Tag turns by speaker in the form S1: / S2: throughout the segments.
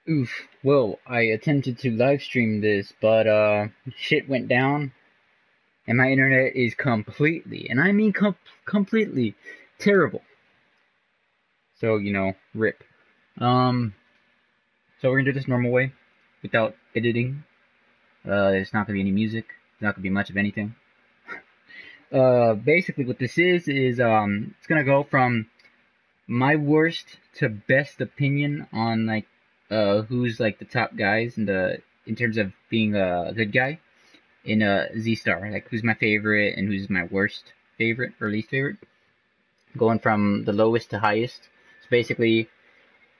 S1: Oof. Well, I attempted to live stream this, but shit went down, and my internet is completely, and I mean completely terrible. So, rip. Um, so we're gonna do this normal way, without editing. There's not gonna be any music. There's not gonna be much of anything. Basically what this is it's gonna go from my worst to best opinion on like who's like the top guys in terms of being a good guy in Z Star, like who's my favorite and who's my worst favorite or least favorite, going from the lowest to highest. So basically,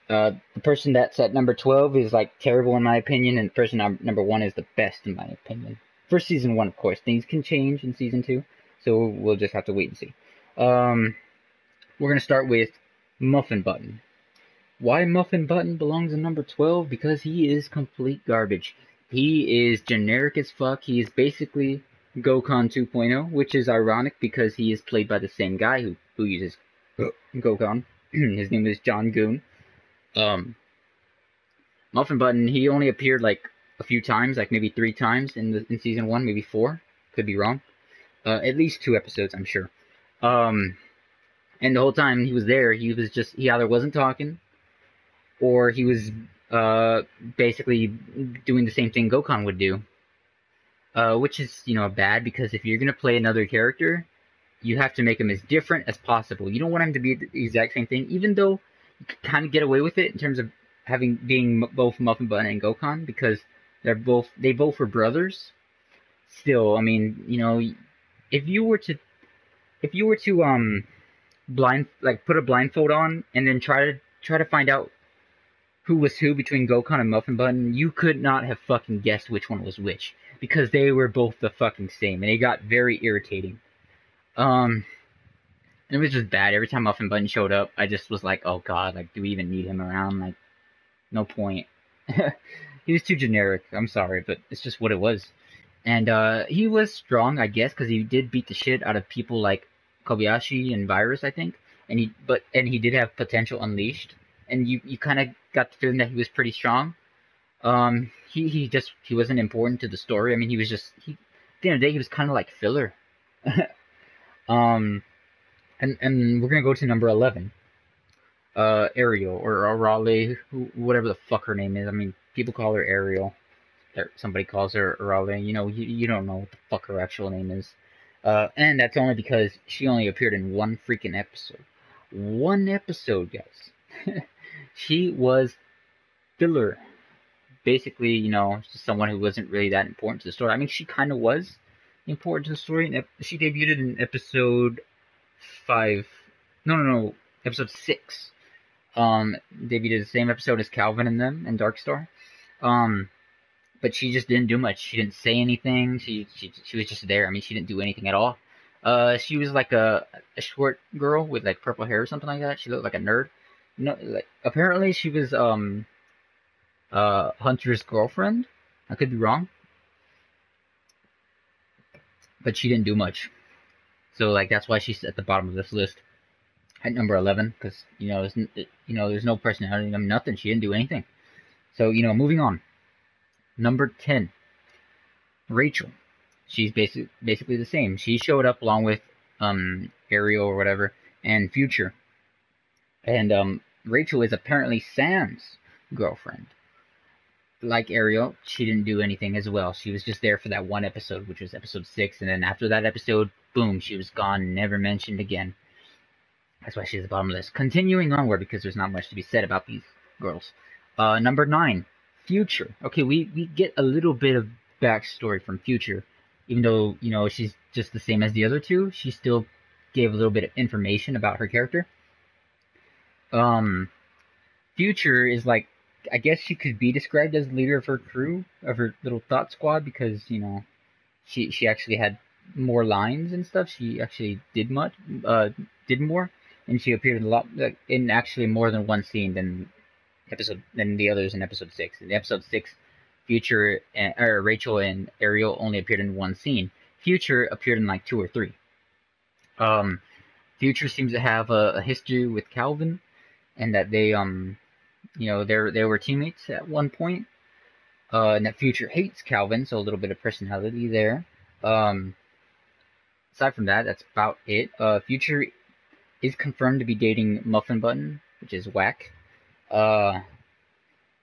S1: the person that's at number 12 is like terrible in my opinion, and the person number one is the best in my opinion. For season one, of course, things can change in season two, so we'll just have to wait and see. Um, we're gonna start with Muffin Button. Why Muffin Button belongs in number 12? Because he is complete garbage. He is generic as fuck. He is basically Gokon 2.0, which is ironic because he is played by the same guy who uses Gokon. His name is John Goon. Um, Muffin Button, he only appeared like a few times, like maybe 3 times in season one, maybe 4. Could be wrong. At least 2 episodes, I'm sure. Um, and the whole time he was there, he either wasn't talking or he was basically doing the same thing Gokon would do, which is bad because if you're gonna play another character, you have to make him as different as possible. You don't want him to be the exact same thing, even though you can kind of get away with it in terms of being both Muffin Button and Gokon because they both were brothers. Still, I mean, if you were to blind like put a blindfold on and then try to find out who was who between Gokon and Muffin Button, you could not have fucking guessed which one was which because they were both the fucking same, and it got very irritating. Um, it was just bad. Every time Muffin Button showed up, I just was like, oh god, like, do we even need him around? Like, no point. He was too generic. I'm sorry, but it's just what it was. And he was strong, I guess, because he did beat the shit out of people like Kobayashi and Virus, I think. And he did have potential unleashed, and you kind of got the feeling that he was pretty strong. He wasn't important to the story. I mean, at the end of the day he was kind of like filler. um, and we're gonna go to number 11. Ariel or Raleigh, whatever the fuck her name is. I mean, people call her Ariel. Somebody calls her Raleigh. You don't know what the fuck her actual name is. And that's only because she only appeared in one freaking episode. One episode, guys. She was filler. Basically, just someone who wasn't really that important to the story. I mean, she kind of was important to the story. She debuted in episode 5. No, episode 6. Debuted the same episode as Calvin and them and Darkstar. Um, but she just didn't do much. She didn't say anything. She was just there. I mean, she didn't do anything at all. She was like a short girl with like purple hair or something like that. She looked like a nerd. No, like apparently she was Hunter's girlfriend. I could be wrong, but she didn't do much. So like that's why she's at the bottom of this list at number 11 because there's no personality, nothing. She didn't do anything. So moving on. Number 10, Rachel. She's basically the same. She showed up along with Ariel or whatever and Future. And Rachel is apparently Sam's girlfriend. Like Ariel, she didn't do anything as well. She was just there for that one episode, which was episode 6, and then after that episode, boom, she was gone, never mentioned again. That's why she's at the bottom of the list. Continuing onward, because there's not much to be said about these girls. Number 9, Future. Okay, we get a little bit of backstory from Future. Even though, she's just the same as the other two, she still gave a little bit of information about her character. Future is like, I guess she could be described as the leader of her crew, of her little thought squad, because, she actually had more lines and stuff. She actually did more, and she appeared a lot, like, in actually more than one scene than the others in episode 6. In episode 6, Rachel and Ariel only appeared in one scene. Future appeared in like 2 or 3. Future seems to have a history with Calvin, and that You know, they were teammates at one point. And that Future hates Calvin, so a little bit of personality there. Um, Aside from that, that's about it. Future is confirmed to be dating Muffin Button, which is whack. Uh,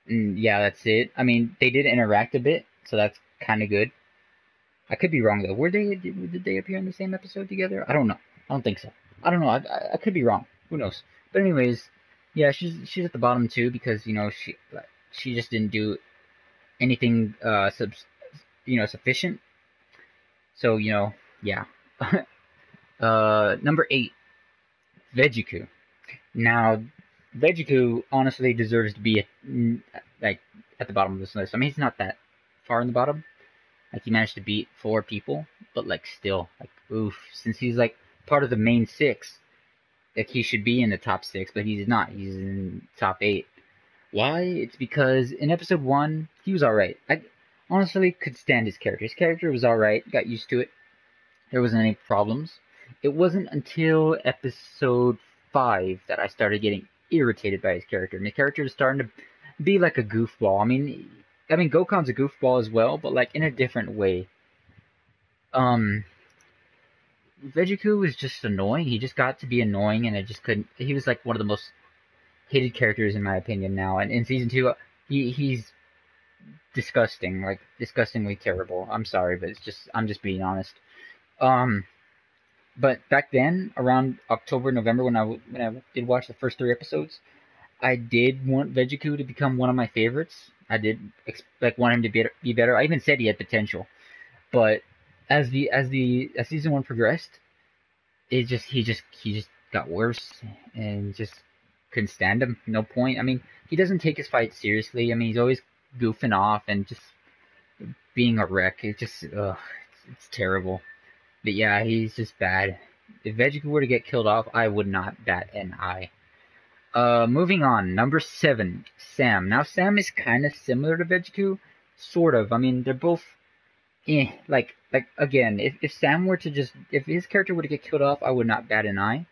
S1: and yeah, that's it. I mean, they did interact a bit, so that's kind of good. I could be wrong though. Did they appear in the same episode together? I don't know. I don't think so. I don't know. I could be wrong. Who knows? But anyways, yeah, she's at the bottom too because you know she just didn't do anything sufficient. So you know, yeah. Number 8, Vejiku. Now, Vejiku honestly deserves to be like at the bottom of this list. I mean, he's not that far in the bottom. Like he managed to beat 4 people, but like still, like oof. Since he's like part of the main 6, like he should be in the top 6, but he's not. He's in top 8. Why? It's because in episode 1 he was alright. I honestly could stand his character. His character was alright. Got used to it. There wasn't any problems. It wasn't until episode 5 that I started getting irritated by his character. And the character is starting to be like a goofball. I mean, Gokon's a goofball as well, but like in a different way. Vejiku was just annoying. He just got to be annoying, and I just couldn't. He was like one of the most hated characters in my opinion now. And in season 2, he's disgusting, like disgustingly terrible. I'm sorry, but I'm just being honest. But back then, around October, November, when I did watch the first 3 episodes, I did want Vejiku to become one of my favorites. I did want him to be better. I even said he had potential, but as season 1 progressed, he just got worse and just couldn't stand him. No point. I mean, he doesn't take his fight seriously. I mean, he's always goofing off and just being a wreck. It's terrible. But yeah, he's just bad. If Vejiku were to get killed off, I would not bat an eye. Moving on, number 7, Sam. Now, Sam is kind of similar to Vejiku, sort of. I mean, they're both, like again, if Sam were to if his character were to get killed off, I would not bat an eye.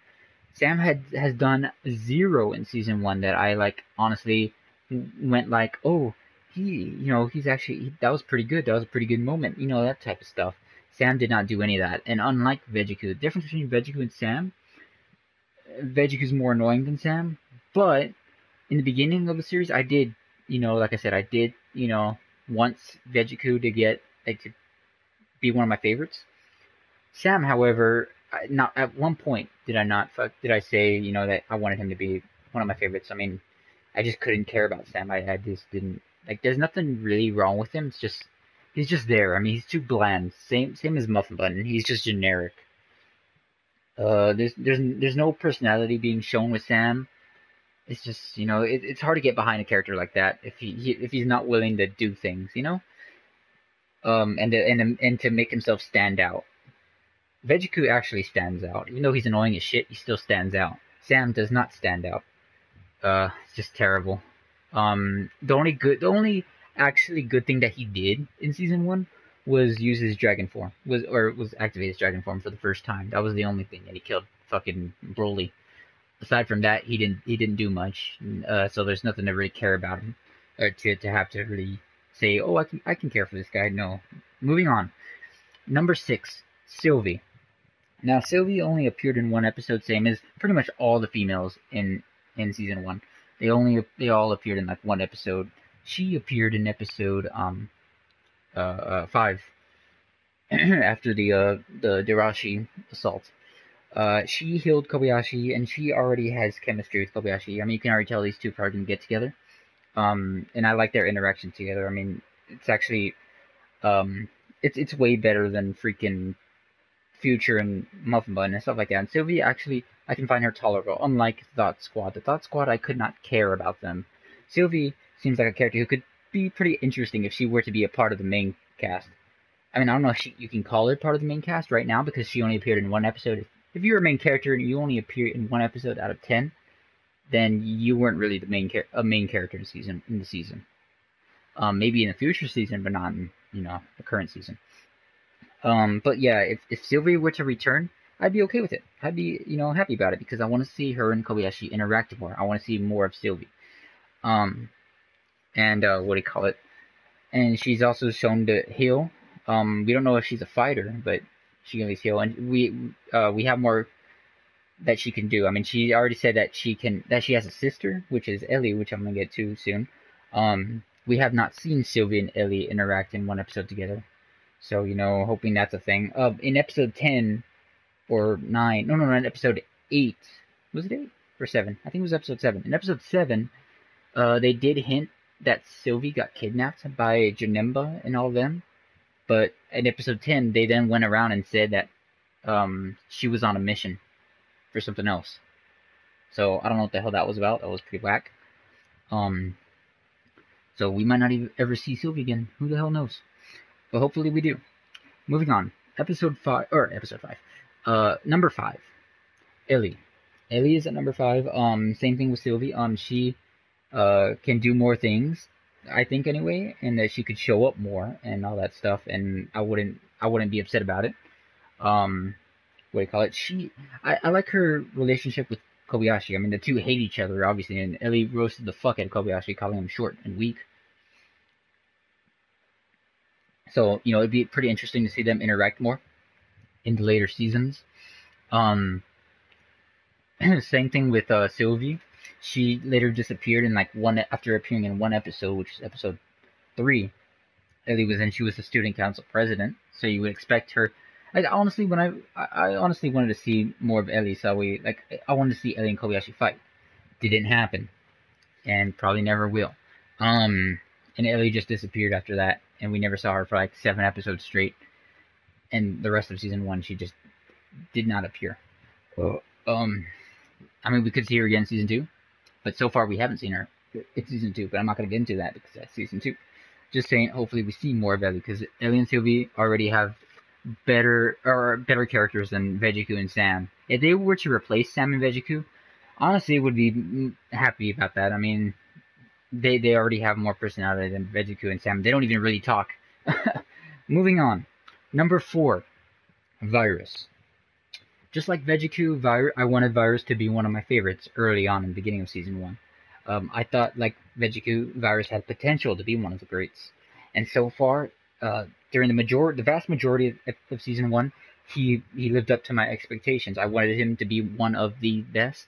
S1: Sam has done 0 in season 1 that I like honestly went like, oh, that was pretty good. That was a pretty good moment. You know, that type of stuff. Sam did not do any of that. And unlike Vejiku, the difference between Vejiku and Sam, Vegiku's more annoying than Sam. But in the beginning of the series, I did, like I said, want Vejiku to get, like, to be one of my favorites. Sam, however, not at one point did I say, that I wanted him to be one of my favorites. I mean, I just couldn't care about Sam. I just didn't, like, there's nothing really wrong with him. It's just, he's just there. I mean, he's too bland. Same as Muffin Button. He's just generic. There's no personality being shown with Sam. It's just, it's hard to get behind a character like that if he's not willing to do things, and to make himself stand out. Vejiku actually stands out. Even though he's annoying as shit, he still stands out. Sam does not stand out. It's just terrible. The only actually good thing that he did in season 1 was use his dragon form. Was activate his dragon form for the first time. That was the only thing, and he killed fucking Broly. Aside from that, he didn't do much. So there's nothing to really care about him, or to have to really say, oh, I can care for this guy. No. Moving on. Number 6, Sylvie. Now, Sylvie only appeared in 1 episode, same as pretty much all the females in season 1. They all appeared in like 1 episode. She appeared in episode 5 after the Dirashi assault. She healed Kobayashi, and she already has chemistry with Kobayashi. I mean, you can already tell these two are going to get together. And I like their interaction together. I mean, it's actually, it's way better than freaking Future and Muffin Button and stuff like that. And Sylvie, actually, I can find her tolerable, unlike Thought Squad. The Thought Squad, I could not care about them. Sylvie seems like a character who could be pretty interesting if she were to be a part of the main cast. I mean, I don't know if you can call her part of the main cast right now because she only appeared in 1 episode. If you're a main character and you only appear in 1 episode out of 10, then you weren't really a main character in the season. Maybe in the future season, but not in the current season. But yeah, if Sylvie were to return, I'd be okay with it. I'd be happy about it because I want to see her and Kobayashi interact more. I want to see more of Sylvie. Um, and what do you call it? And she's also shown to heal. We don't know if she's a fighter, but she can at least heal. And we have more that she can do. I mean, she already said that she has a sister, which is Ellie, which I'm gonna get to soon. We have not seen Sylvie and Ellie interact in one episode together, so hoping that's a thing. In episode 10 or 9, no, in episode 8, was it 8 or 7? I think it was episode 7. In episode 7, they did hint that Sylvie got kidnapped by Janemba and all of them, but in episode 10, they then went around and said that she was on a mission for something else. So I don't know what the hell that was about. That was pretty whack. So we might not even ever see Sylvie again. Who the hell knows? But hopefully we do. Moving on. Episode 5. Number 5. Ellie. Ellie is at number 5. Same thing with Sylvie. She can do more things, I think anyway, and that she could show up more and all that stuff, and I wouldn't be upset about it. What do you call it? I like her relationship with Kobayashi. I mean, the two hate each other, obviously, and Ellie roasted the fuck out of Kobayashi, calling him short and weak. So, it'd be pretty interesting to see them interact more in the later seasons. Same thing with Sylvie. She later disappeared in after appearing in one episode, which is episode 3. Ellie was in. She was the student council president, so you would expect her. I honestly wanted to see more of Ellie, so I wanted to see Ellie and Kobayashi fight. Didn't happen, and probably never will. And Ellie just disappeared after that, and we never saw her for 7 episodes straight. And the rest of season 1, she just did not appear. I mean, we could see her again in season 2, but so far we haven't seen her in season 2. But I'm not going to get into that because that's season 2. Just saying, hopefully we see more of Ellie, because Ellie and Sylvie already have better characters than Veggiku and Sam. If they were to replace Sam and Veggiku, honestly, would be happy about that. I mean, they already have more personality than Veggiku and Sam. They don't even really talk. Moving on. Number 4, Virus. Just like Veggiku, I wanted Virus to be one of my favorites early on in the beginning of season 1. I thought, like Veggiku, Virus had potential to be one of the greats. And so far, during the vast majority of season 1, he lived up to my expectations. I wanted him to be one of the best,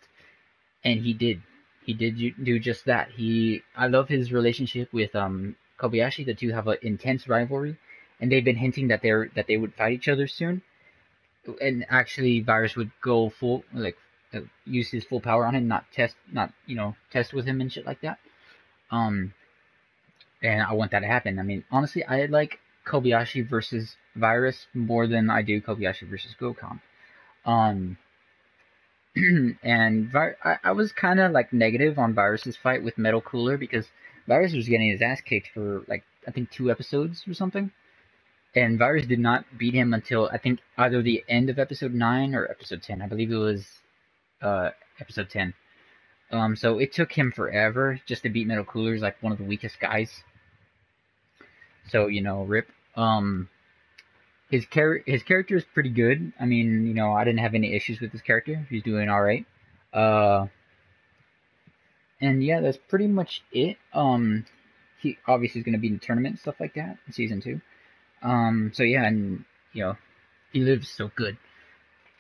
S1: and he did. He did do just that. I love his relationship with Kobayashi. The two have an intense rivalry, and they've been hinting that they would fight each other soon. And actually, Virus would go full, use his full power on him, not test with him and shit like that. And I want that to happen. I mean, honestly, I like Kobayashi versus Virus more than I do Kobayashi versus Gokhan. And I was kind of negative on Virus's fight with Metal Cooler, because Virus was getting his ass kicked for I think 2 episodes or something. And Virus did not beat him until, I think, either the end of episode 9 or episode 10. I believe it was episode 10. So it took him forever just to beat Metal Cooler. He's one of the weakest guys. So, rip. His character is pretty good. I mean, I didn't have any issues with his character. He's doing alright. And yeah, that's pretty much it. He obviously is going to be in the tournament and stuff like that in season 2. So yeah, and he lives so good.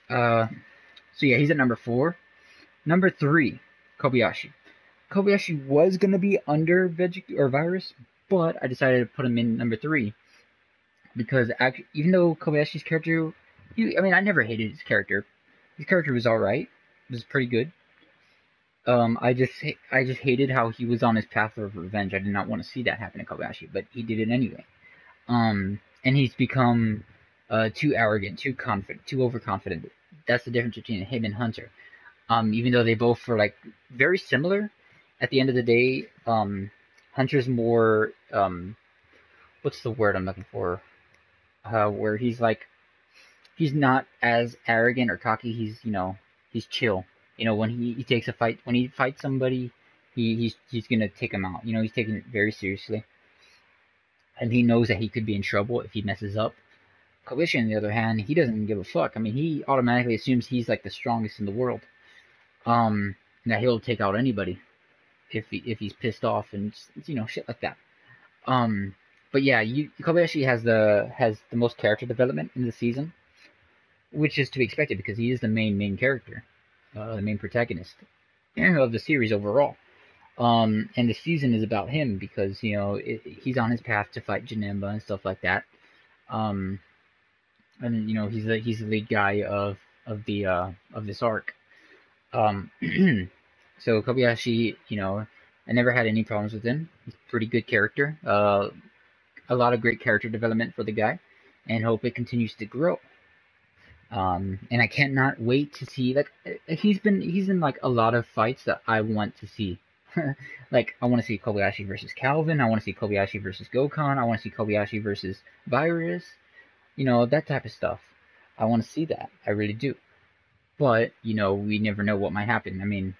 S1: So yeah, he's at number 4. Number 3, Kobayashi. Kobayashi was gonna be under Virus, but I decided to put him in number 3 because even though Kobayashi's character, I never hated his character. His character was alright. It was pretty good. I just hated how he was on his path of revenge. I did not want to see that happen to Kobayashi, but he did it anyway. And he's become too arrogant, too confident, too overconfident. That's the difference between him and Hunter. Even though they both were very similar, at the end of the day, Hunter's more what's the word I'm looking for? Where he's not as arrogant or cocky. He's chill. When he takes a fight, when he fights somebody, he's gonna take him out. He's taking it very seriously. And he knows that he could be in trouble if he messes up. Kobayashi, on the other hand, he doesn't give a fuck. I mean, he automatically assumes he's the strongest in the world. That he'll take out anybody. if he's pissed off and shit like that. But yeah, Kobayashi has the most character development in the season, which is to be expected because he is the main character, the main protagonist of the series overall. And the season is about him because he's on his path to fight Janemba and stuff like that. And he's the lead guy of this arc. So Kobayashi, I never had any problems with him. He's a pretty good character. A lot of great character development for the guy, and hope it continues to grow. And I cannot wait to see, like, he's in like a lot of fights that I want to see. Like, I want to see Kobayashi versus Calvin. I want to see Kobayashi versus Gokhan. I want to see Kobayashi versus Virus. That type of stuff. I want to see that. I really do. But, we never know what might happen. I mean,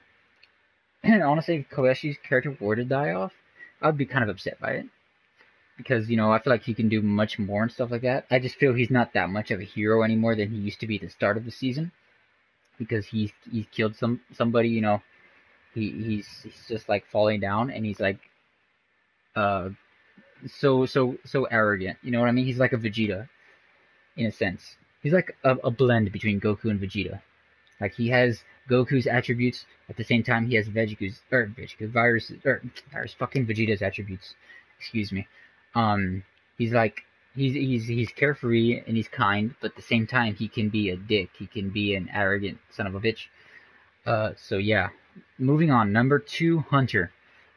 S1: honestly, if Kobayashi's character were to die off, I'd be kind of upset by it. Because, I feel like he can do much more and stuff like that. I just feel he's not that much of a hero anymore than he used to be at the start of the season. Because he's killed somebody, he's just like falling down, and he's like so arrogant. You know what I mean? He's like a Vegeta in a sense. He's like a blend between Goku and Vegeta. Like, he has Goku's attributes at the same time he has Virus fucking Vegeta's attributes. Excuse me. He's like he's carefree and he's kind, but at the same time he can be a dick. He can be an arrogant son of a bitch. So yeah. Moving on, number 2, Hunter.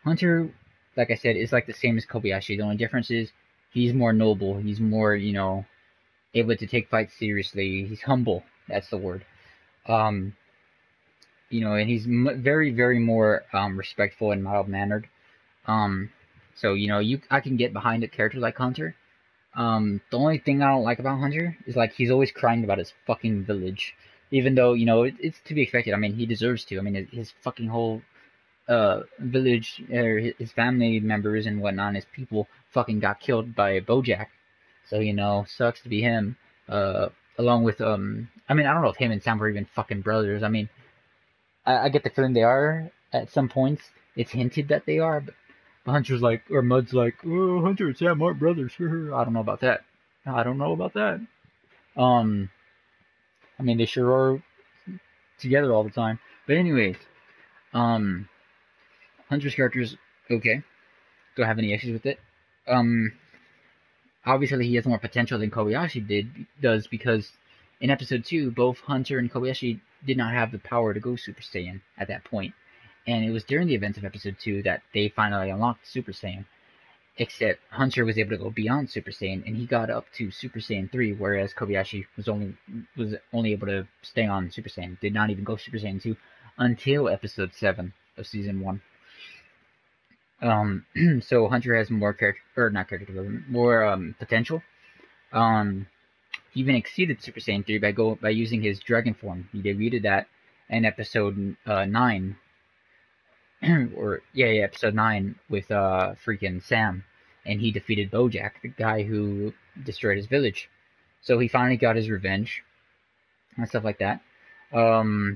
S1: Hunter, like I said, is like the same as Kobayashi. The only difference is he's more noble. He's more, able to take fights seriously. He's humble. That's the word. And he's very, very more respectful and mild-mannered. So I can get behind a character like Hunter. The only thing I don't like about Hunter is like he's always crying about his fucking village. Even though, it's to be expected. I mean, he deserves to. I mean, his fucking whole village, or his family members and whatnot, and his people fucking got killed by Bojack. So, sucks to be him. Along with, I mean, I don't know if him and Sam were even fucking brothers. I mean, I get the feeling they are at some points. It's hinted that they are, but Hunter's like, or Mud's like, oh, Hunter and Sam aren't brothers. I don't know about that. I mean, they sure are together all the time. But anyways, Hunter's character's okay. Don't have any issues with it. Obviously he has more potential than Kobayashi does because in episode 2, both Hunter and Kobayashi did not have the power to go Super Saiyan at that point. And it was during the events of episode 2 that they finally unlocked Super Saiyan. Except Hunter was able to go beyond Super Saiyan, and he got up to Super Saiyan 3, whereas Kobayashi was only able to stay on Super Saiyan. Did not even go Super Saiyan 2 until episode 7 of season 1. So Hunter has more more potential. He even exceeded Super Saiyan 3 by using his dragon form. He debuted that in episode 9. Episode 9 with freaking Sam, and he defeated Bojack, the guy who destroyed his village. So he finally got his revenge and stuff like that.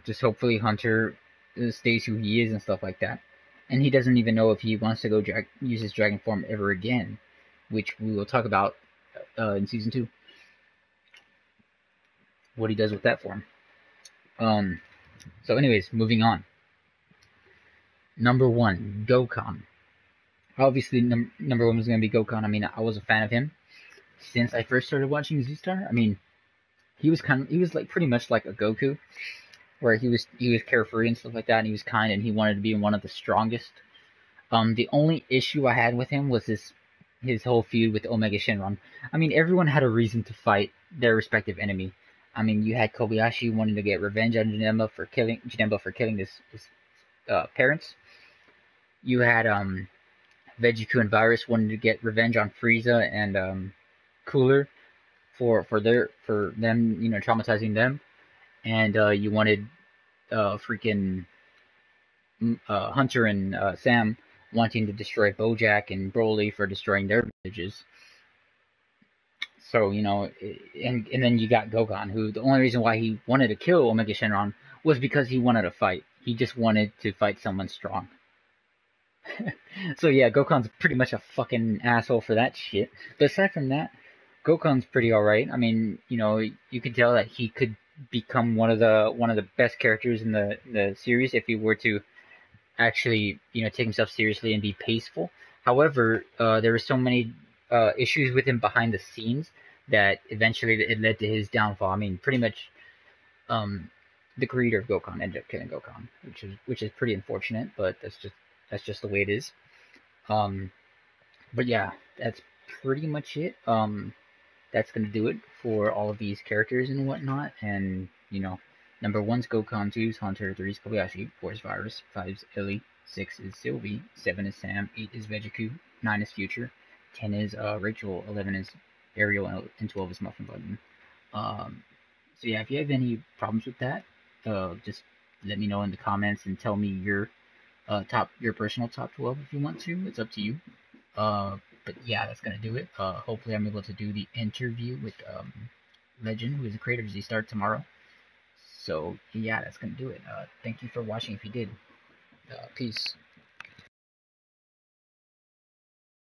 S1: Just hopefully Hunter stays who he is and stuff like that. And he doesn't even know if he wants to go use his dragon form ever again, which we will talk about in season 2. What he does with that form. So anyways, moving on. Number 1, Gokhan. Obviously, number 1 was going to be Gokhan. I mean, I was a fan of him since I first started watching Z-Star. I mean, he was like pretty much like a Goku, where he was carefree and stuff like that, and he was kind, and he wanted to be one of the strongest. The only issue I had with him was his whole feud with Omega Shenron. I mean, everyone had a reason to fight their respective enemy. I mean, you had Kobayashi wanting to get revenge on Janemba for killing his parents. You had Vegiku and Virus wanting to get revenge on Frieza and Cooler for them, traumatizing them. And you wanted freaking Hunter and Sam wanting to destroy Bojack and Broly for destroying their villages. So, and then you got Gokhan, who the only reason why he wanted to kill Omega Shenron was because he wanted to fight. He just wanted to fight someone strong. So yeah, Gokon's pretty much a fucking asshole for that shit. But aside from that, Gokon's pretty alright. I mean, you know, you can tell that he could become one of the best characters in the series if he were to actually, you know, take himself seriously and be paceful. However, there were so many issues with him behind the scenes that eventually it led to his downfall. I mean, pretty much, um, the creator of Gokon ended up killing Gokon, which is pretty unfortunate, but that's just the way it is. Um, but yeah, that's pretty much it. That's gonna do it for all of these characters and whatnot. And you know, number one's Gokon, two's Hunter, three's Kobayashi, four's Virus, five's Illy, six is Sylvie, seven is Sam, eight is Vegiku, nine is Future, 10 is Rachel, 11 is Ariel, and 12 is Muffin Button. Um, so yeah, if you have any problems with that, just let me know in the comments and tell me your personal top 12 if you want to. It's up to you. But yeah, that's gonna do it. Hopefully, I'm able to do the interview with Legend, who is the creator of Z Star, tomorrow. So yeah, that's gonna do it. Thank you for watching. If you did, peace.